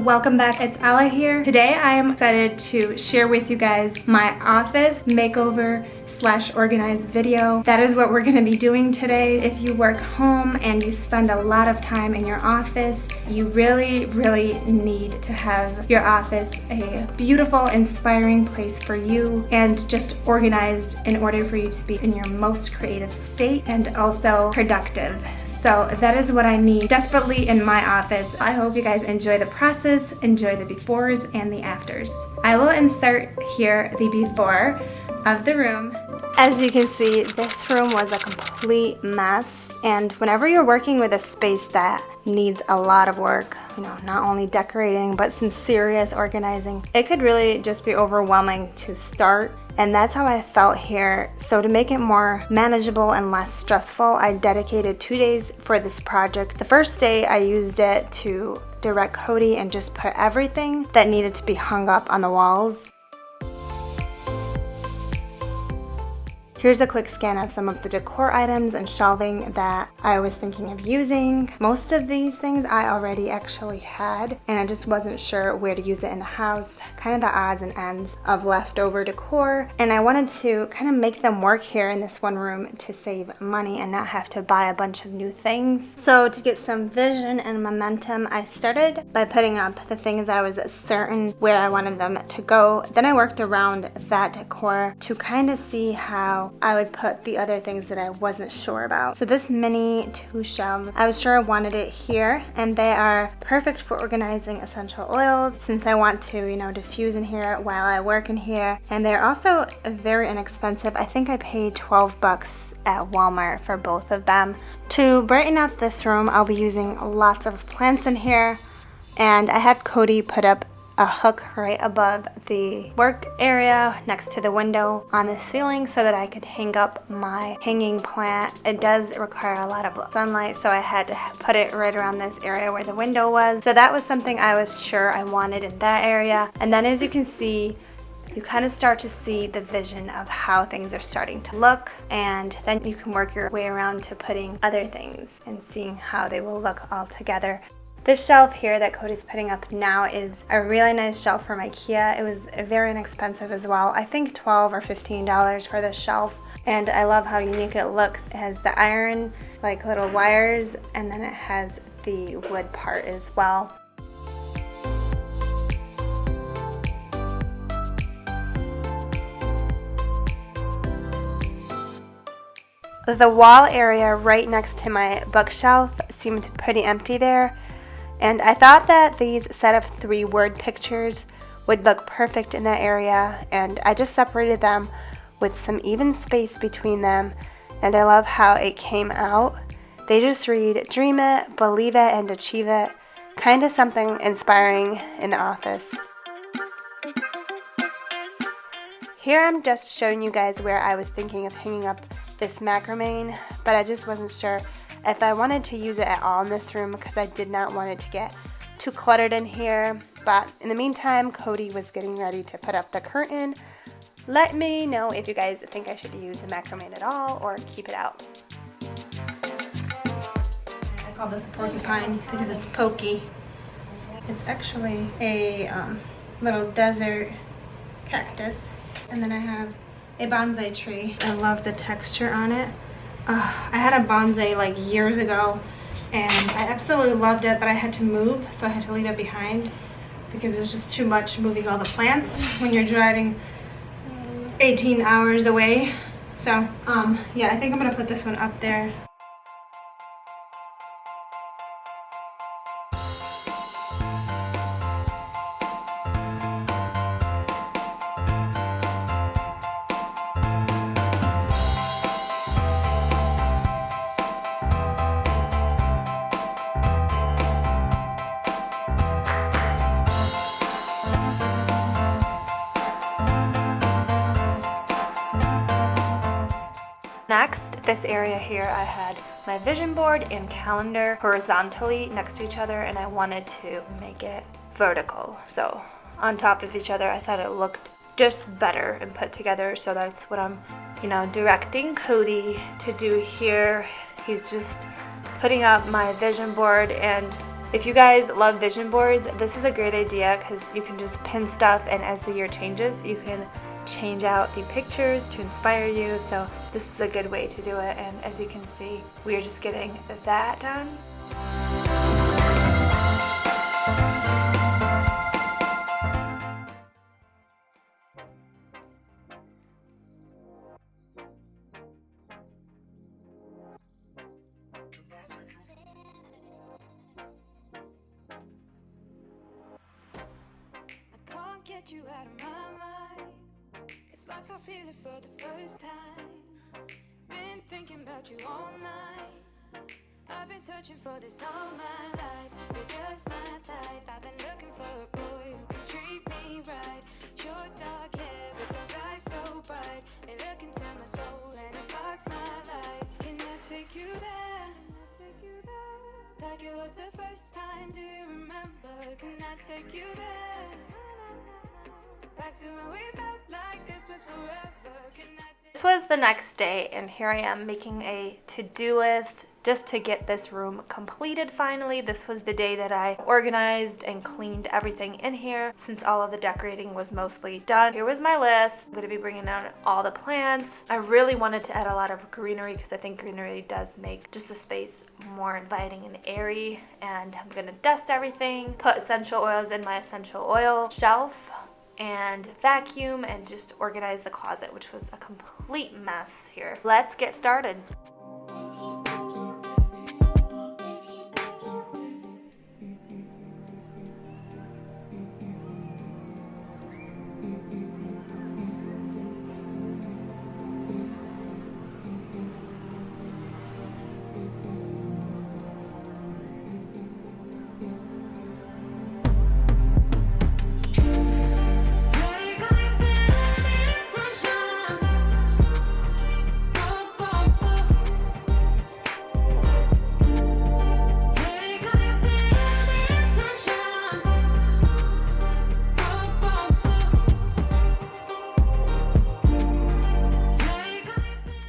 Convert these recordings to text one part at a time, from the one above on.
Welcome back, it's Ella here. Today I am excited to share with you guys my office makeover / organized video. That is what we're going to be doing today. If you work home and you spend a lot of time in your office, you really need to have your office a beautiful, inspiring place for you and just organized in order for you to be in your most creative state and also productive. So that is what I need desperately in my office. I hope you guys enjoy the process, enjoy the befores and the afters. I will insert here the before of the room. As you can see, this room was a complete mess. And whenever you're working with a space that needs a lot of work, you know, not only decorating, but some serious organizing, it could really just be overwhelming to start. And that's how I felt here. So to make it more manageable and less stressful, I dedicated 2 days for this project. The first day I used it to direct Cody and just put everything that needed to be hung up on the walls. Here's a quick scan of some of the decor items and shelving that I was thinking of using. Most of these things I already actually had, and I just wasn't sure where to use it in the house, kind of the odds and ends of leftover decor. And I wanted to kind of make them work here in this one room to save money and not have to buy a bunch of new things. So to get some vision and momentum, I started by putting up the things I was certain where I wanted them to go. Then I worked around that decor to kind of see how I would put the other things that I wasn't sure about. So this mini 2 shelves, I was sure I wanted it here, and they are perfect for organizing essential oils since I want to, you know, diffuse in here while I work in here. And they're also very inexpensive. I think I paid $12 at Walmart for both of them. To brighten up this room, I'll be using lots of plants in here, and I had Cody put up a hook right above the work area next to the window on the ceiling so that I could hang up my hanging plant. It does require a lot of sunlight, so I had to put it right around this area where the window was. So that was something I was sure I wanted in that area. And then as you can see, you kind of start to see the vision of how things are starting to look, and then you can work your way around to putting other things and seeing how they will look all together. This shelf here that Cody's putting up now is a really nice shelf from IKEA. It was very inexpensive as well. I think $12 or $15 for this shelf. And I love how unique it looks. It has the iron, like little wires, and then it has the wood part as well. The wall area right next to my bookshelf seemed pretty empty there. And I thought that these set of 3 word pictures would look perfect in that area, and I just separated them with some even space between them, and I love how it came out. They just read, dream it, believe it, and achieve it. Kind of something inspiring in the office. Here I'm just showing you guys where I was thinking of hanging up this macrame, but I just wasn't sure if I wanted to use it at all in this room because I did not want it to get too cluttered in here. But in the meantime, Cody was getting ready to put up the curtain. Let me know if you guys think I should use the macrame at all or keep it out. I call this porcupine because it's pokey. It's actually a little desert cactus. And then I have a bonsai tree. I love the texture on it. I had a bonsai like years ago and I absolutely loved it, but I had to move, so I had to leave it behind because it was just too much moving all the plants when you're driving 18 hours away. So yeah, I think I'm gonna put this one up there. Next, this area here, I had my vision board and calendar horizontally next to each other, and I wanted to make it vertical. So on top of each other, I thought it looked just better and put together. So that's what I'm, directing Cody to do here. He's just putting up my vision board, and if you guys love vision boards, this is a great idea because you can just pin stuff, and as the year changes, you can change out the pictures to inspire you. So this is a good way to do it, and as you can see, we are just getting that done. Get you out of my mind. It's like I feel it for the first time. Been thinking about you all night. I've been searching for this all my life. You're just my type. I've been looking for a boy who can treat me right. Your dark hair with those eyes so bright. They look into my soul and it sparks my life. Can I take you there? Like it was the first time. Do you remember? Can I take you there? Back to when we felt like this was forever. This was the next day, and here I am making a to-do list just to get this room completed finally. This was the day that I organized and cleaned everything in here since all of the decorating was mostly done. Here was my list. I'm going to be bringing out all the plants. I really wanted to add a lot of greenery because I think greenery does make just the space more inviting and airy. And I'm going to dust everything, put essential oils in my essential oil shelf, and vacuum and just organize the closet, which was a complete mess here. Let's get started.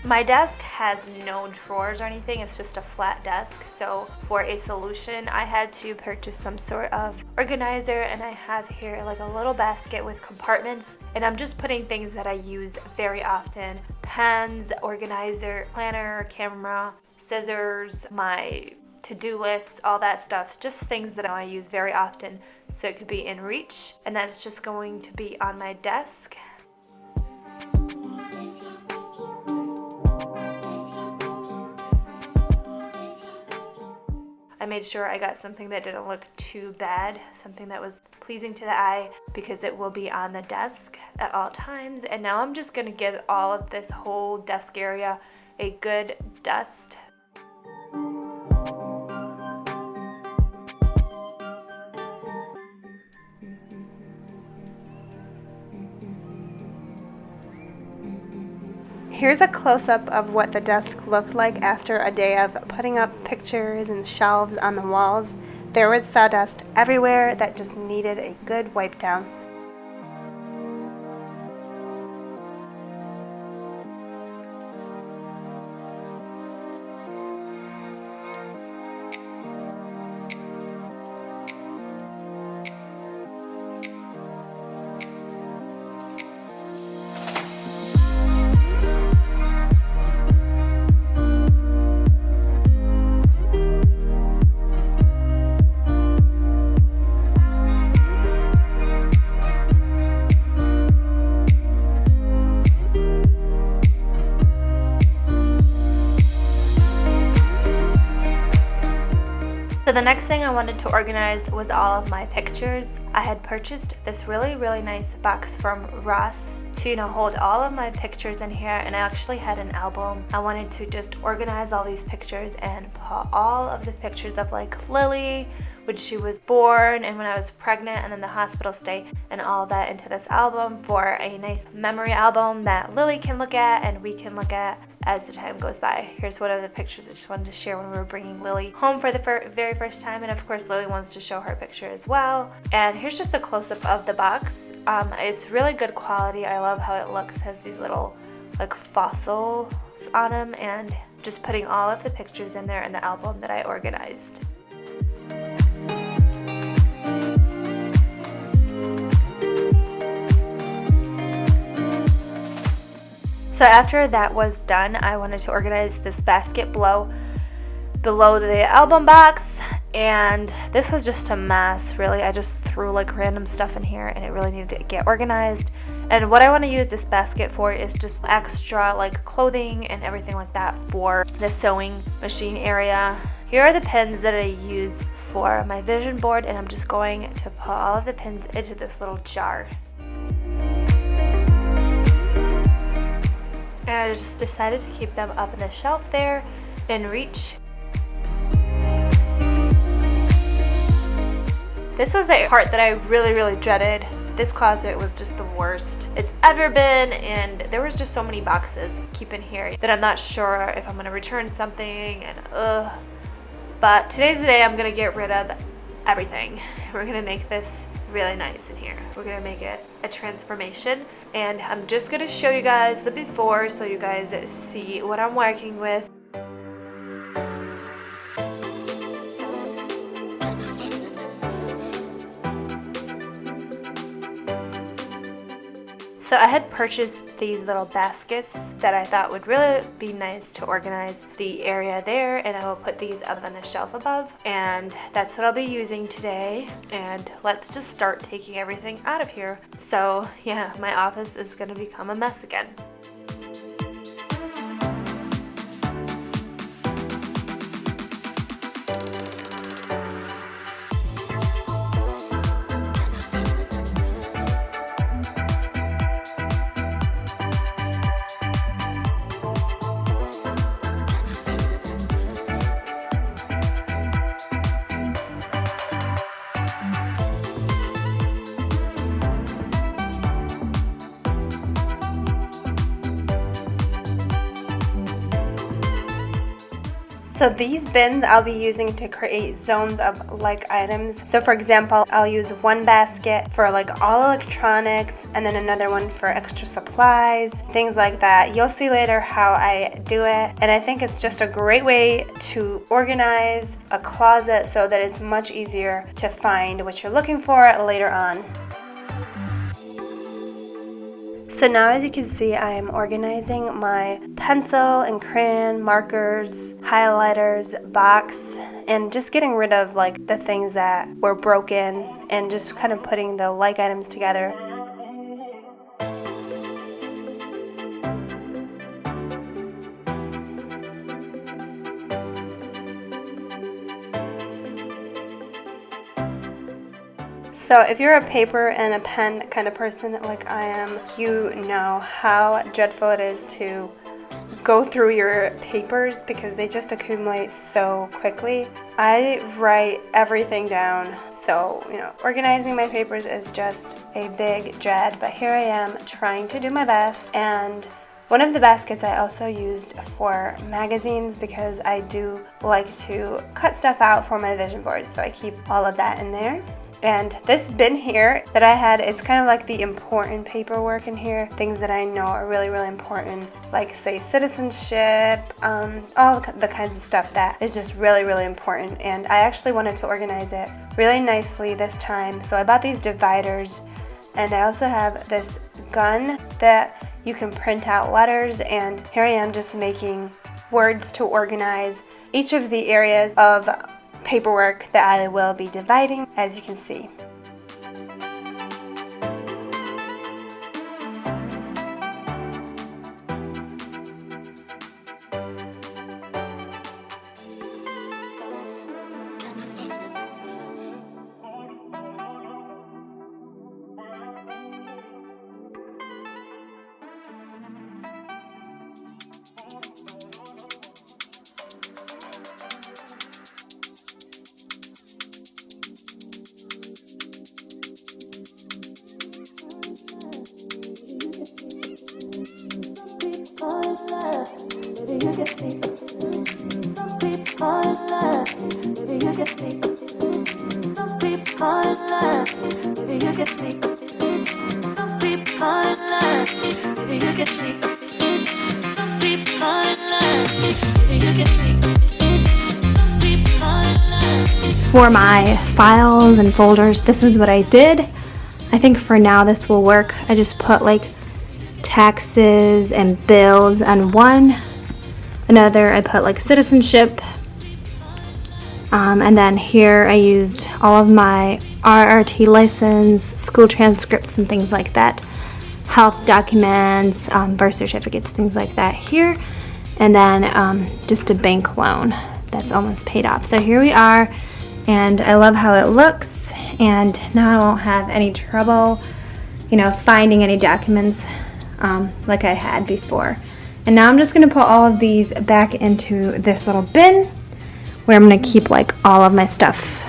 My desk has no drawers or anything, it's just a flat desk. So for a solution, I had to purchase some sort of organizer, and I have here like a little basket with compartments, and I'm just putting things that I use very often: pens, organizer, planner, camera, scissors, my to-do lists, all that stuff, just things that I use very often so it could be in reach, and that's just going to be on my desk. I made sure I got something that didn't look too bad, something that was pleasing to the eye, because it will be on the desk at all times. And now I'm just gonna give all of this whole desk area a good dust. Here's a close-up of what the desk looked like after a day of putting up pictures and shelves on the walls. There was sawdust everywhere that just needed a good wipe down. So the next thing I wanted to organize was all of my pictures. I had purchased this really nice box from Ross to hold all of my pictures in here, and I actually had an album. I wanted to just organize all these pictures and put all of the pictures of like Lily, when she was born and when I was pregnant, and then the hospital stay, and all that into this album for a nice memory album that Lily can look at and we can look at as the time goes by. Here's one of the pictures I just wanted to share when we were bringing Lily home for the very first time, and of course Lily wants to show her picture as well. And here's just a close-up of the box. It's really good quality. I love how it looks. It has these little like fossils on them, and just putting all of the pictures in there in the album that I organized. So after that was done, I wanted to organize this basket below the album box, and this was just a mess, really. I just threw like random stuff in here, and it really needed to get organized. And what I want to use this basket for is just extra like clothing and everything like that for the sewing machine area. Here are the pins that I use for my vision board, and I'm just going to put all of the pins into this little jar. And I just decided to keep them up on the shelf there in reach. This was the part that I really dreaded. This closet was just the worst it's ever been, and there was just so many boxes keep in here that I'm not sure if I'm gonna return something, and but today's the day I'm gonna get rid of everything. We're gonna make this really nice in here. We're gonna make it a transformation, and I'm just gonna show you guys the before so you guys see what I'm working with. So I had purchased these little baskets that I thought would really be nice to organize the area there, and I will put these up on the shelf above, and that's what I'll be using today. And let's just start taking everything out of here. So yeah, my office is gonna become a mess again. So these bins I'll be using to create zones of like items. So for example, I'll use one basket for like all electronics, and then another one for extra supplies, things like that. You'll see later how I do it. And I think it's just a great way to organize a closet so that it's much easier to find what you're looking for later on. So now, as you can see, I am organizing my pencil and crayon, markers, highlighters, box, and just getting rid of like the things that were broken and just kind of putting the like items together. So if you're a paper and a pen kind of person like I am, you know how dreadful it is to go through your papers because they just accumulate so quickly. I write everything down, so organizing my papers is just a big dread, but here I am trying to do my best. And one of the baskets I also used for magazines because I do like to cut stuff out for my vision boards, so I keep all of that in there. And this bin here that I had, it's kind of like the important paperwork in here, things that I know are really important, like say citizenship, all the kinds of stuff that is just really important. And I actually wanted to organize it really nicely this time, so I bought these dividers, and I also have this gun that you can print out letters, and here I am just making words to organize each of the areas of paperwork that I will be dividing, as you can see. For my files and folders, this is what I did. I think for now this will work. I just put like taxes and bills on one. Another, I put like citizenship. And then here I used all of my RRT license, school transcripts and things like that. Health documents, birth certificates, things like that here. And then just a bank loan that's almost paid off. So here we are. And I love how it looks, and now I won't have any trouble, finding any documents like I had before. And now I'm just going to put all of these back into this little bin where I'm going to keep like all of my stuff.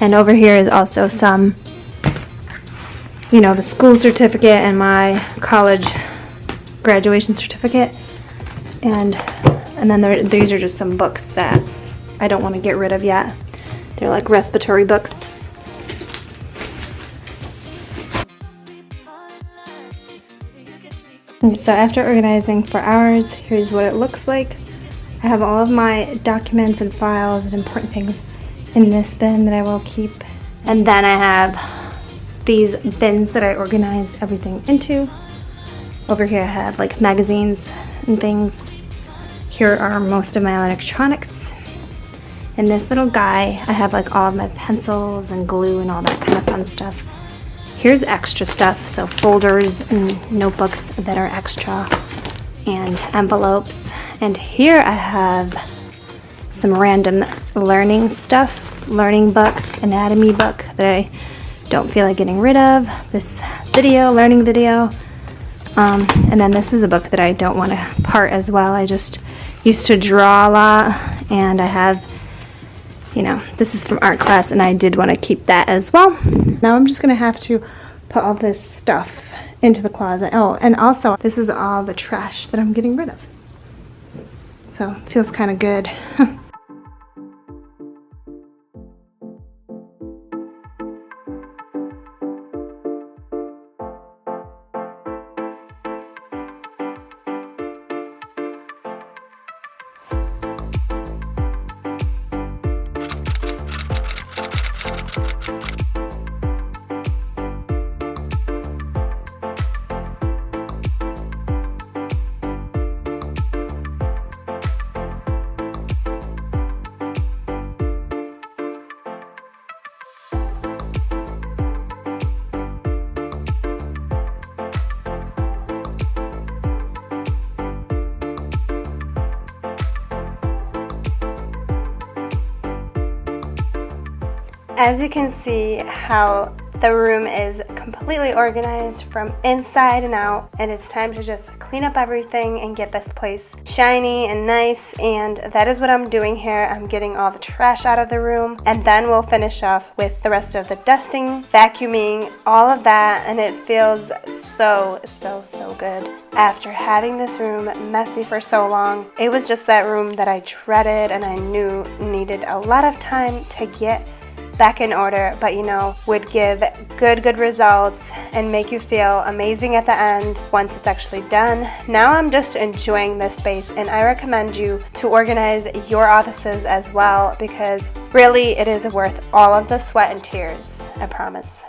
And over here is also some, the school certificate and my college graduation certificate. And then these are just some books that I don't want to get rid of yet. They're like respiratory books. And so after organizing for hours, here's what it looks like. I have all of my documents and files and important things in this bin that I will keep. And then I have these bins that I organized everything into. Over here I have like magazines and things. Here are most of my electronics. In this little guy, I have like all of my pencils and glue and all that kind of fun stuff. Here's extra stuff, so folders and notebooks that are extra, and envelopes. And here I have some random learning stuff, learning books, anatomy book that I don't feel like getting rid of. This video, learning video. And then this is a book that I don't want to part as well. I just used to draw a lot, and I have, this is from art class, and I did want to keep that as well. Now I'm just going to have to put all this stuff into the closet. Oh, and also this is all the trash that I'm getting rid of. So it feels kind of good. As you can see how the room is completely organized from inside and out, and it's time to just clean up everything and get this place shiny and nice, and that is what I'm doing here. I'm getting all the trash out of the room, and then we'll finish off with the rest of the dusting, vacuuming, all of that, and it feels so good. After having this room messy for so long, it was just that room that I dreaded and I knew needed a lot of time to get back in order, but would give good results and make you feel amazing at the end once it's actually done. Now I'm just enjoying this space, and I recommend you to organize your offices as well, because really it is worth all of the sweat and tears, I promise.